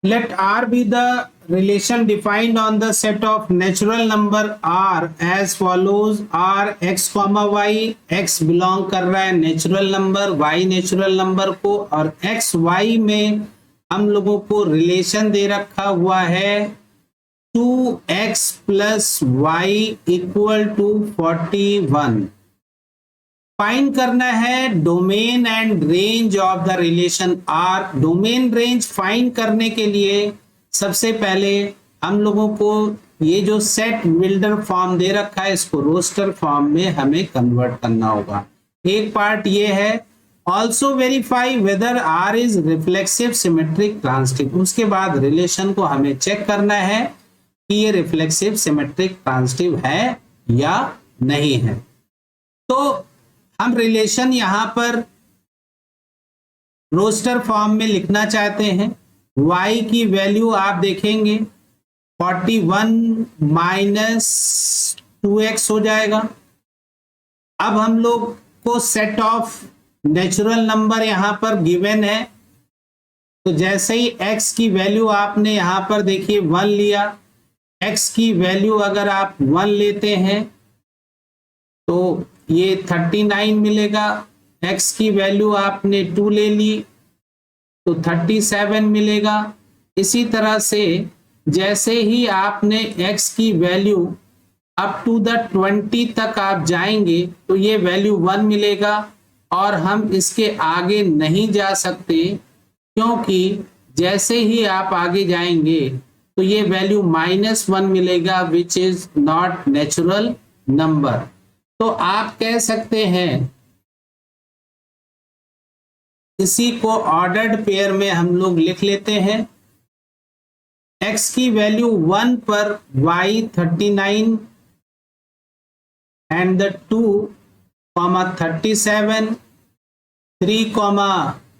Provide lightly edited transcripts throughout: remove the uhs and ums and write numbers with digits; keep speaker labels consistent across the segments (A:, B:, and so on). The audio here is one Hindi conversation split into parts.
A: Let R be the relation defined on the set of natural number R as follows. R x comma y, x belong कर रहा है natural number, y natural number को, और x y में हम लोगों को रिलेशन दे रखा हुआ है 2x plus y equal to 41। Find करना है domain and range of the relation R. Domain range find करने के लिए सबसे पहले हम लोगों को ये जो सेट बिल्डर फॉर्म दे रखा है इसको रोस्टर फॉर्म में हमें कन्वर्ट करना होगा। एक पार्ट ये है। Also verify whether R is reflexive symmetric transitive. उसके बाद रिलेशन को हमें चेक करना है कि ये रिफ्लेक्सिव सिमेट्रिक ट्रांजिटिव है या नहीं है। तो हम रिलेशन यहां पर रोस्टर फॉर्म में लिखना चाहते हैं। y की वैल्यू आप देखेंगे 41 माइनस 2x हो जाएगा। अब हम लोग को सेट ऑफ नेचुरल नंबर यहां पर गिवन है, तो जैसे ही x की वैल्यू आपने यहां पर देखिए 1 लिया, x की वैल्यू अगर आप 1 लेते हैं तो ये 39 मिलेगा। x की वैल्यू आपने 2 ले ली तो 37 मिलेगा। इसी तरह से जैसे ही आपने x की वैल्यू अप टू द 20 तक आप जाएंगे तो ये वैल्यू 1 मिलेगा, और हम इसके आगे नहीं जा सकते क्योंकि जैसे ही आप आगे जाएंगे तो ये वैल्यू -1 मिलेगा which is not natural number. तो आप कह सकते हैं इसी को ऑर्डर्ड पेयर में हम लोग लिख लेते हैं। x की वैल्यू 1 पर y 39 and the 2 37 3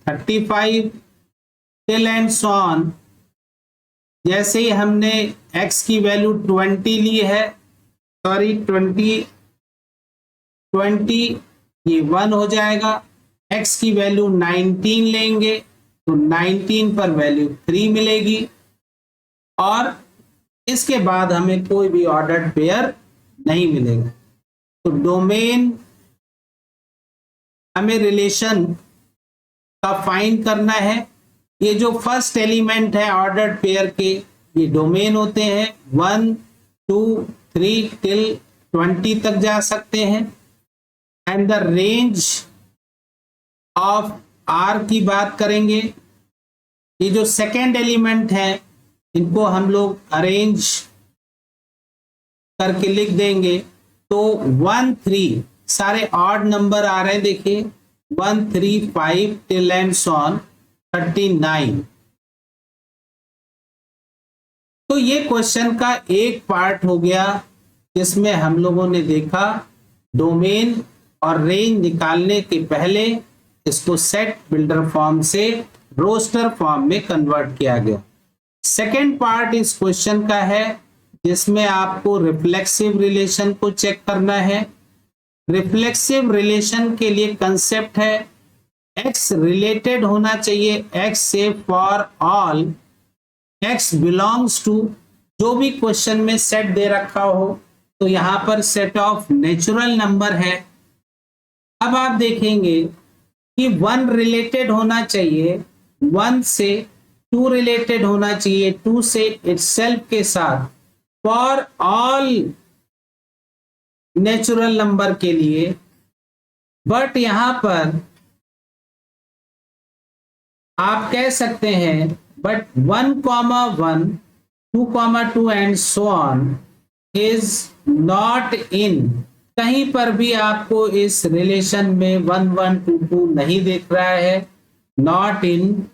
A: 35 till and so on. जैसे ही हमने x की वैल्यू 20 ली है, सॉरी 20 ये 1 हो जाएगा। x की वैल्यू 19 लेंगे तो 19 पर वैल्यू 3 मिलेगी, और इसके बाद हमें कोई भी ऑर्डर्ड पेयर नहीं मिलेगा। तो डोमेन हमें रिलेशन का फाइंड करना है। ये जो फर्स्ट एलिमेंट है ऑर्डर्ड पेयर के, ये डोमेन होते हैं। 1 2 3 टिल 20 तक जा सकते हैं। And the range of R की बात करेंगे। ये जो सेकेंड एलिमेंट है इनको हम लोग अरेंज करके लिख देंगे। तो 1 3 सारे ऑड नंबर आ रहे हैं, देखिए 1 3 5 टिल एंड सो ऑन 39। तो ये क्वेश्चन का एक पार्ट हो गया जिसमें हम लोगों ने देखा डोमेन और रेंज निकालने के पहले इसको सेट बिल्डर फॉर्म से रोस्टर फॉर्म में कन्वर्ट किया गया। सेकेंड पार्ट इस क्वेश्चन का है जिसमें आपको रिफ्लेक्सिव रिलेशन को चेक करना है। रिफ्लेक्सिव रिलेशन के लिए कंसेप्ट है x रिलेटेड होना चाहिए x से for all x belongs to, जो भी क्वेश्चन में सेट दे रखा हो तो यहां पर सेट ऑफ नेचुरल नंबर है। अब आप देखेंगे कि 1 रिलेटेड होना चाहिए 1 से, 2 रिलेटेड होना चाहिए 2 से इटसेल्फ के साथ फॉर ऑल नेचुरल नंबर के लिए। बट यहां पर आप कह सकते हैं but 1 1 2 2 and so on is not in. कहीं पर भी आपको इस रिलेशन में 1 1 2 2 नहीं दिख रहा है, not in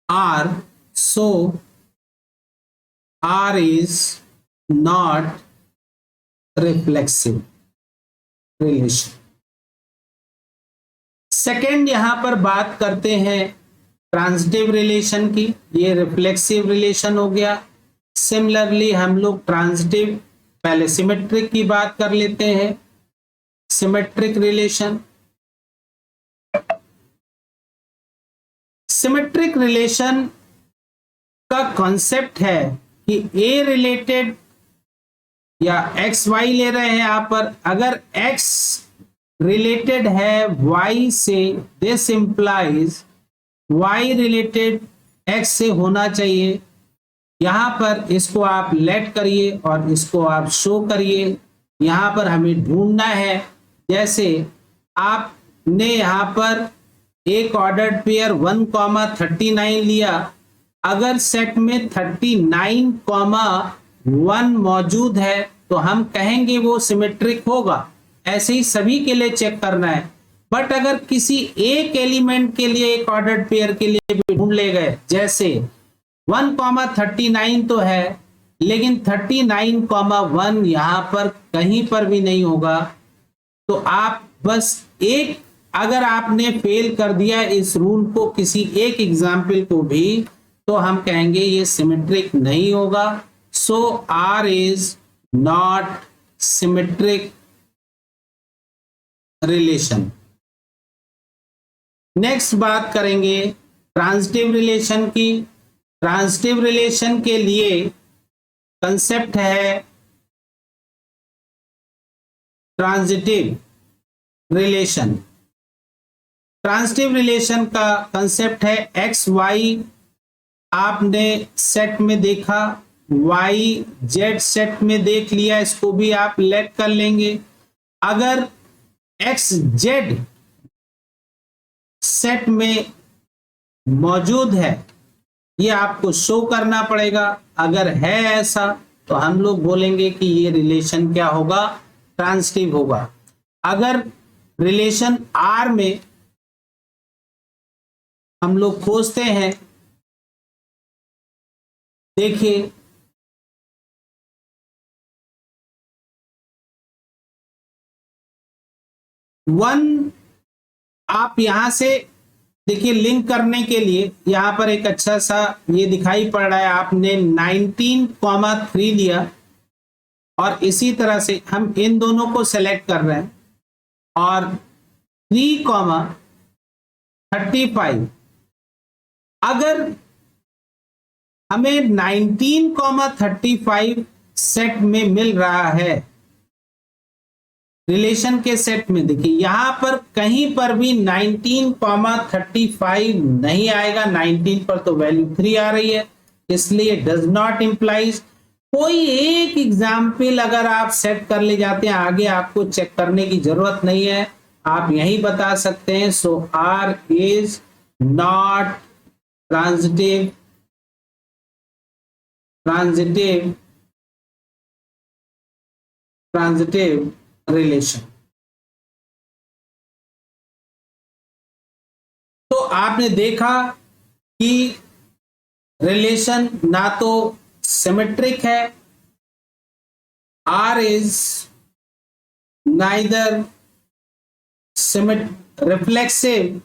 A: R, so R is not reflexive relation. Second यहां पर बात करते हैं ट्रांजिटिव रिलेशन की, ये रिफ्लेक्सिव रिलेशन हो गया। सिमिलरली हम लोग ट्रांजिटिव पहले सिमेट्रिक की बात कर लेते हैं। सिमेट्रिक रिलेशन, सिमेट्रिक रिलेशन का कॉन्सेप्ट है कि ए रिलेटेड या एक्स वाई ले रहे हैं यहां पर, अगर एक्स रिलेटेड है वाई से, this implies y related x से होना चाहिए। यहां पर इसको आप लेट करिए और इसको आप शो करिए। यहां पर हमें ढूंढना है, जैसे आपने यहां पर एक ऑर्डर्ड पेयर 1,39 लिया, अगर सेट में 39,1 मौजूद है तो हम कहेंगे वो सिमेट्रिक होगा। ऐसे ही सभी के लिए चेक करना है। बट अगर किसी एक एलिमेंट के लिए, एक ऑर्डर्ड पेयर के लिए भी ढूंढ ले गए, जैसे 1,39 तो है लेकिन 39,1 यहां पर कहीं पर भी नहीं होगा, तो आप बस एक, अगर आपने फेल कर दिया इस रूल को किसी एक एग्जाम्पल को भी, तो हम कहेंगे ये सिमेट्रिक नहीं होगा। So R is not symmetric relation. Next बात करेंगे ट्रांजिटिव रिलेशन की। ट्रांजिटिव रिलेशन के लिए कंसेप्ट है ट्रांजिटिव रिलेशन। ट्रांजिटिव रिलेशन का कंसेप्ट है एक्स वाई आपने सेट में देखा, वाई जेड सेट में देख लिया, इसको भी आप लेट कर लेंगे। अगर एक्स जेड सेट में मौजूद है, ये आपको शो करना पड़ेगा। अगर है ऐसा तो हम लोग बोलेंगे कि ये रिलेशन क्या होगा, ट्रांजिटिव होगा। अगर रिलेशन आर में हम लोग खोजते हैं, देखिए वन, आप यहां से देखिए लिंक करने के लिए यहां पर एक अच्छा सा ये दिखाई पड़ रहा है, आपने 19,3 लिया और इसी तरह से हम इन दोनों को सेलेक्ट कर रहे हैं और 3,35। अगर हमें 19,35 सेट में मिल रहा है, रिलेशन के सेट में देखिए यहां पर कहीं पर भी 19,35 नहीं आएगा। 19 पर तो वैल्यू 3 आ रही है, इसलिए डज नॉट इंप्लाइज। कोई एक एग्जाम्पल अगर आप सेट कर ले जाते हैं, आगे आपको चेक करने की जरूरत नहीं है, आप यही बता सकते हैं। So R is not transitive relation. तो आपने देखा कि रिलेशन ना तो सिमेट्रिक है, R is neither reflexive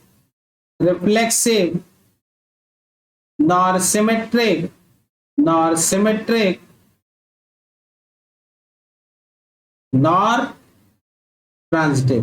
A: nor symmetric nor transitive.